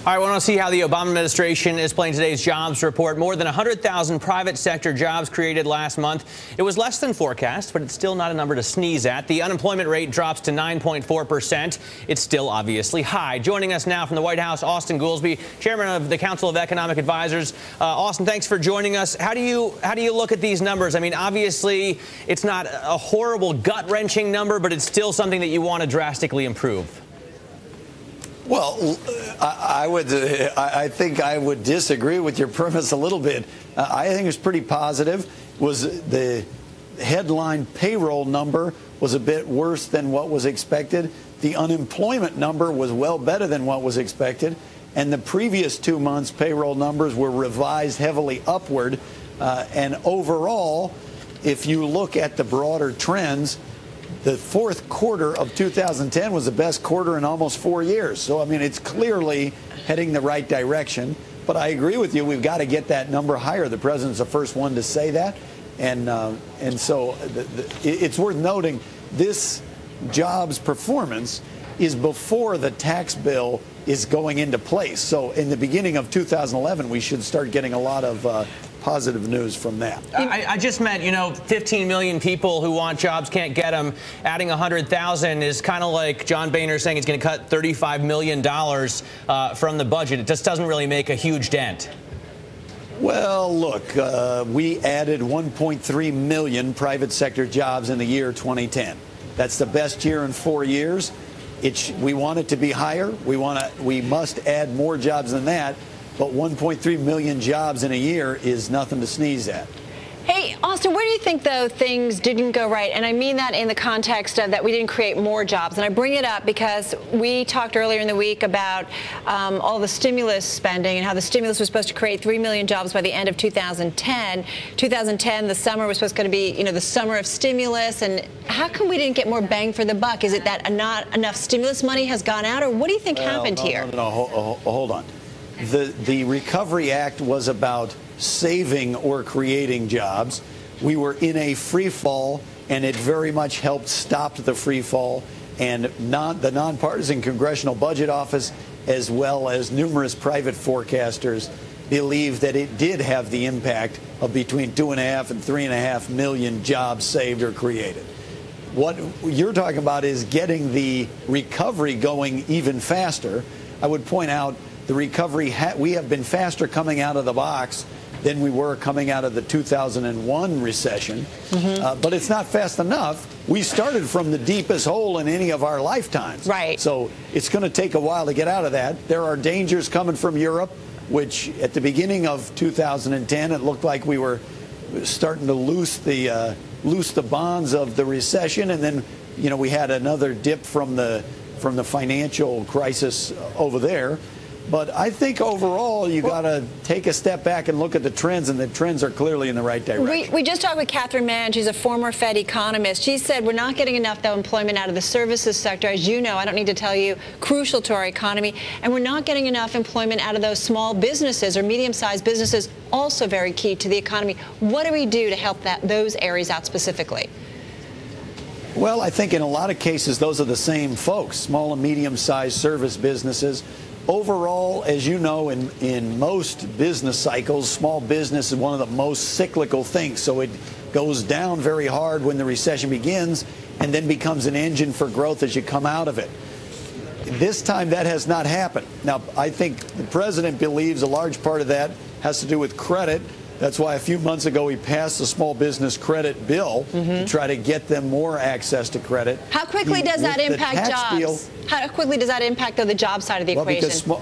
All right, I want to see how the Obama administration is playing today's jobs report. More than 100,000 private sector jobs created last month. It was less than forecast, but it's still not a number to sneeze at. The unemployment rate drops to 9.4%. It's still obviously high. Joining us now from the White House, Austan Goolsbee, chairman of the Council of Economic Advisors. Austan, thanks for joining us. How do you look at these numbers? I mean, obviously, it's not a horrible, gut-wrenching number, but it's still something that you want to drastically improve. Well, I think I would disagree with your premise a little bit. I think it's pretty positive. Was the headline payroll number was a bit worse than what was expected. The unemployment number was well better than what was expected. And the previous 2 months' payroll numbers were revised heavily upward. And overall, if you look at the broader trends, the fourth quarter of 2010 was the best quarter in almost 4 years. So, I mean, it's clearly heading the right direction. But I agree with you. We've got to get that number higher. The president's the first one to say that. And so it's worth noting this jobs performance is before the tax bill is going into place. So in the beginning of 2011, we should start getting a lot of positive news from that. I just meant, 15 million people who want jobs can't get them. Adding 100,000 is kind of like John Boehner saying he's going to cut $35 million from the budget. It just doesn't really make a huge dent. Well, look, we added 1.3 million private sector jobs in the year 2010. That's the best year in 4 years. We want it to be higher. We must add more jobs than that. But 1.3 million jobs in a year is nothing to sneeze at. Hey, Austan, where do you think, though, things didn't go right? And I mean that in the context of that we didn't create more jobs. And I bring it up because we talked earlier in the week about all the stimulus spending and how the stimulus was supposed to create 3 million jobs by the end of 2010. 2010, the summer was supposed to be, the summer of stimulus. And how come we didn't get more bang for the buck? Is it that not enough stimulus money has gone out? Or what do you think happened here? No, hold on. The Recovery Act was about saving or creating jobs. We were in a free fall, and it very much helped stop the free fall. And the nonpartisan Congressional Budget Office, as well as numerous private forecasters, believe that it did have the impact of between 2.5 and 3.5 million jobs saved or created. What you're talking about is getting the recovery going even faster. I would point out the recovery, we have been faster coming out of the box than we were coming out of the 2001 recession. But it's not fast enough. We started from the deepest hole in any of our lifetimes. Right. So it's going to take a while to get out of that. There are dangers coming from Europe, which at the beginning of 2010, it looked like we were starting to loose the bonds of the recession. And then, we had another dip from the financial crisis over there. But I think overall, you got to take a step back and look at the trends, and the trends are clearly in the right direction. We just talked with Catherine Mann. She's a former Fed economist. She said we're not getting enough, though, employment out of the services sector. As you know, I don't need to tell you, crucial to our economy. And we're not getting enough employment out of those small businesses or medium-sized businesses, also very key to the economy. What do we do to help those areas out specifically? Well, I think in a lot of cases, those are the same folks, small and medium-sized service businesses. Overall, as you know, in most business cycles, small business is one of the most cyclical things. So it goes down very hard when the recession begins and then becomes an engine for growth as you come out of it. This time that has not happened. Now, I think the president believes a large part of that has to do with credit. That's why a few months ago he passed the small business credit bill to try to get them more access to credit. How quickly does that impact jobs? How quickly does that impact the job side of the equation?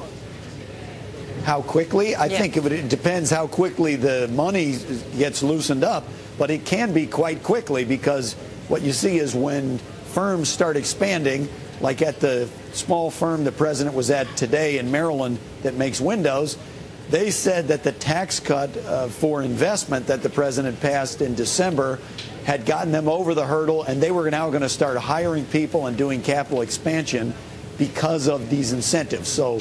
How quickly? I think it depends how quickly the money gets loosened up, but it can be quite quickly, because what you see is when firms start expanding, like at the small firm the president was at today in Maryland that makes windows, they said that the tax cut for investment that the president passed in December had gotten them over the hurdle, and they were now going to start hiring people and doing capital expansion because of these incentives. So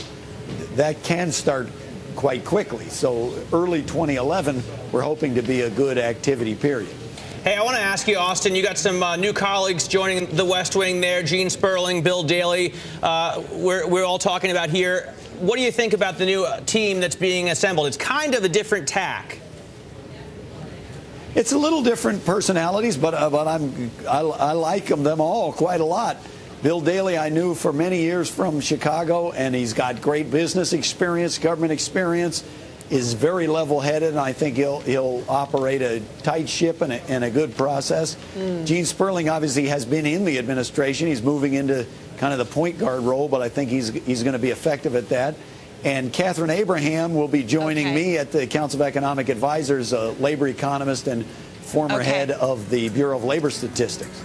that can start quite quickly. So early 2011, we're hoping to be a good activity period. Hey, I want to ask you, Austan, you got some new colleagues joining the West Wing there, Gene Sperling, Bill Daley. We're all talking about here. what do you think about the new team that's being assembled? It's kind of a different tack. It's a little different personalities, but I like them all quite a lot. Bill Daley I knew for many years from Chicago, and he's got great business experience, government experience, is very level-headed, and I think he'll operate a tight ship and a good process. Gene Sperling obviously has been in the administration. He's moving into kind of the point guard role, but I think he's going to be effective at that. And Catherine Abraham will be joining me at the Council of Economic Advisors, a labor economist and former head of the Bureau of Labor Statistics.